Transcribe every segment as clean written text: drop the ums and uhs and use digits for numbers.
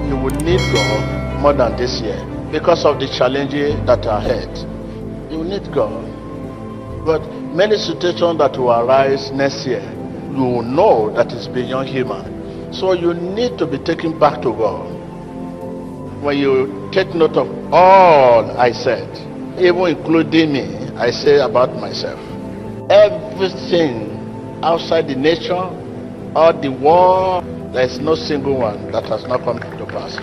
you will need God more than this year because of the challenges that are ahead. You need God. But many situations that will arise next year, you will know that it's beyond human. So you need to be taken back to God. When you take note of all I said, even including me, I say about myself, everything outside the nation or the world, there is no single one that has not come to pass.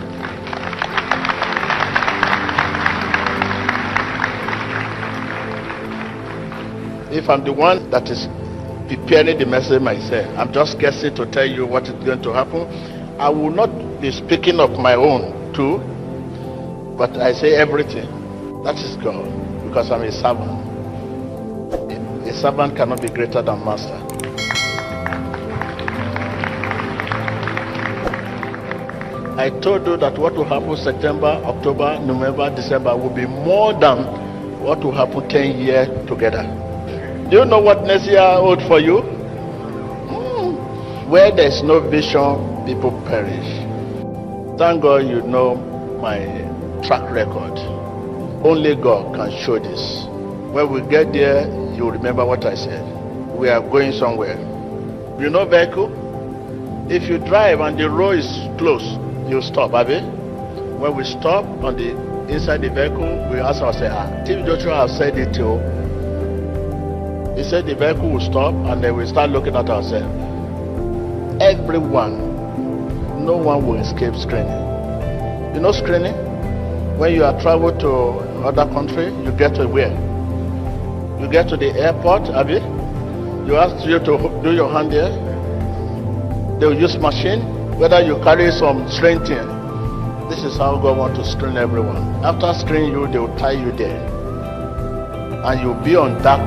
If I'm the one that is preparing the message myself, I'm just guessing to tell you what is going to happen. I will not be speaking of my own too, but I say everything. That is God, because I'm a servant. A servant cannot be greater than master. I told you that what will happen September, October, November, December will be more than what will happen 10 years together. Do you know what next year holds for you? Where there is no vision, people perish. Thank God you know my track record. Only God can show this. When we get there, you remember what I said. We are going somewhere. You know vehicle? If you drive and the road is closed, you stop, Abi. When we stop on the inside the vehicle, we ask ourselves, Tim Joshua has said it too. He said the vehicle will stop and then we start looking at ourselves. Everyone, no one will escape screening. You know screening? When you are traveling to other country, you get to where? You get to the airport, Abi. You ask you to do your hand there. They will use machine, whether you carry some strange thing. This is how God wants to screen everyone. After screening you, they will tie you there. And you'll be on that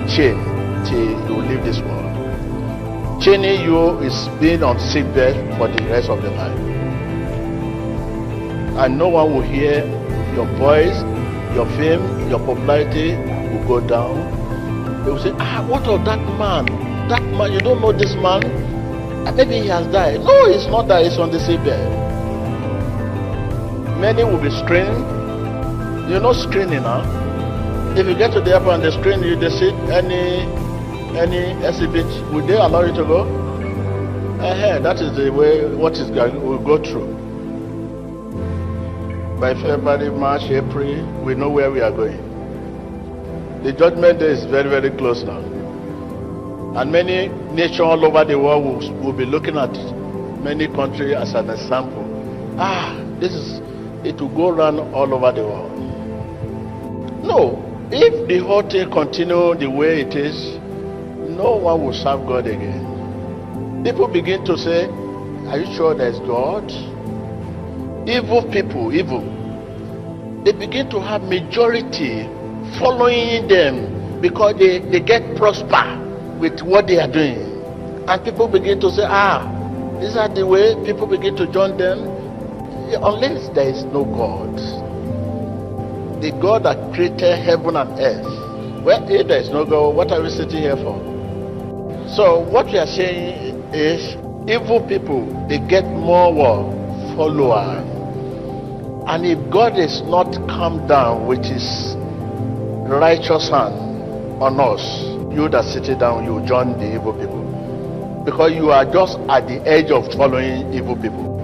chain till you leave this world. Chaining you is being on seatbelt for the rest of the life. And no one will hear your voice, your fame, your popularity will go down. They will say, what of that man? That man, you don't know this man? Maybe he has died. No, it's not that, it's on the seatbelt. Many will be screened. You know screening now? If you get to the airport and they screen you, they see any exhibit, would they allow you to go? That is the way what is going will go through. By February, March, April, we know where we are going. The judgment day is very, very close now. And many nations all over the world will be looking at many countries as an example. It will go around all over the world. No, if the whole thing continues the way it is, no one will serve God again. People begin to say, are you sure there's God? Evil people, they begin to have majority following them because they get prosper with what they are doing. And people begin to say, these are the way. People begin to join them. Unless there is no God. The God that created heaven and earth. Well, if there is no God, what are we sitting here for? So what we are saying is, evil people, they get more followers. And if God is not come down with his righteous hand on us, you that sit down, you join the evil people. Because you are just at the edge of following evil people.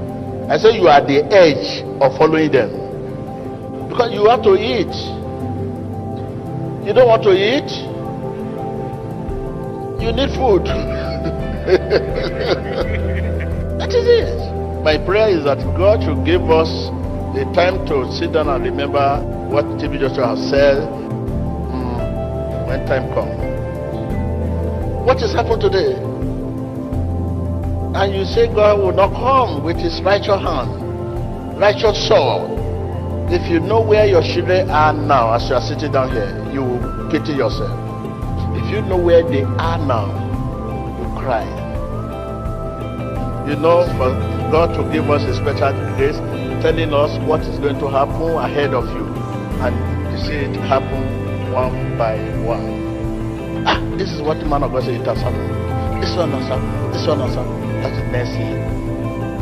I say you are at the edge of following them. Because you have to eat. You don't want to eat? You need food. That is it. My prayer is that God should give us the time to sit down and remember what TB Joshua has said when time comes. What has happened today? And you say God will not come with his righteous hand, righteous sword. If you know where your children are now as you are sitting down here, you will pity yourself. If you know where they are now, you cry. You know, for God to give us a special grace, telling us what is going to happen ahead of you. And you see it happen one by one. This is what the man of God said it has happened. This one has happened. This one has happened. That's next year.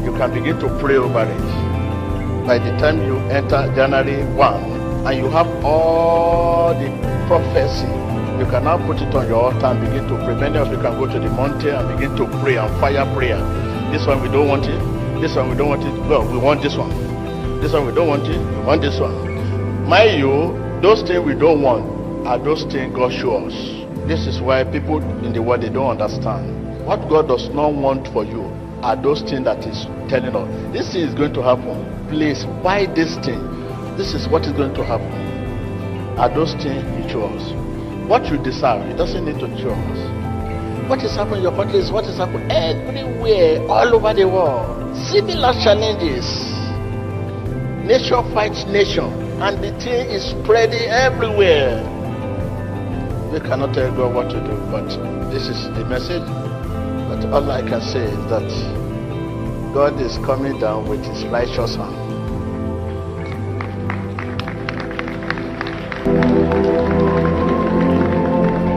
you can begin to pray over it. By the time you enter January 1 and you have all the prophecy, you can now put it on your altar and begin to pray. Many of you can go to the mountain and begin to pray and fire prayer. This one we don't want it. This one we don't want it. Well, we want this one. This one we don't want it. We want this one. Mind you, those things we don't want are those things God shows us. This is why people in the world, they don't understand. What God does not want for you are those things that is telling us. This thing is going to happen. Please buy this thing. This is what is going to happen. Are those things He shows? What you deserve, He doesn't need to show us. What is happening in your country is what is happening everywhere, all over the world. Similar challenges. Nation fights nation, and the thing is spreading everywhere. We cannot tell God what to do, but this is the message. But all I can say is that God is coming down with His righteous hand.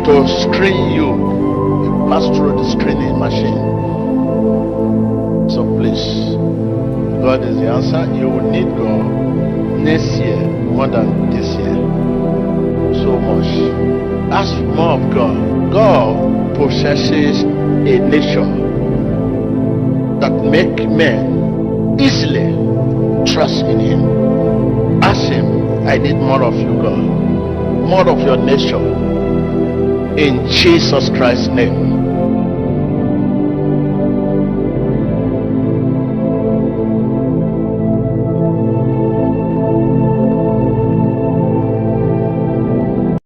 To screen you pass through the screening machine. So please, God is the answer. You will need God next year more than this year. So much. Ask more of God. God possesses a nature that make men easily trust in Him. Ask Him, I need more of you, God. More of your nature. In Jesus Christ's name.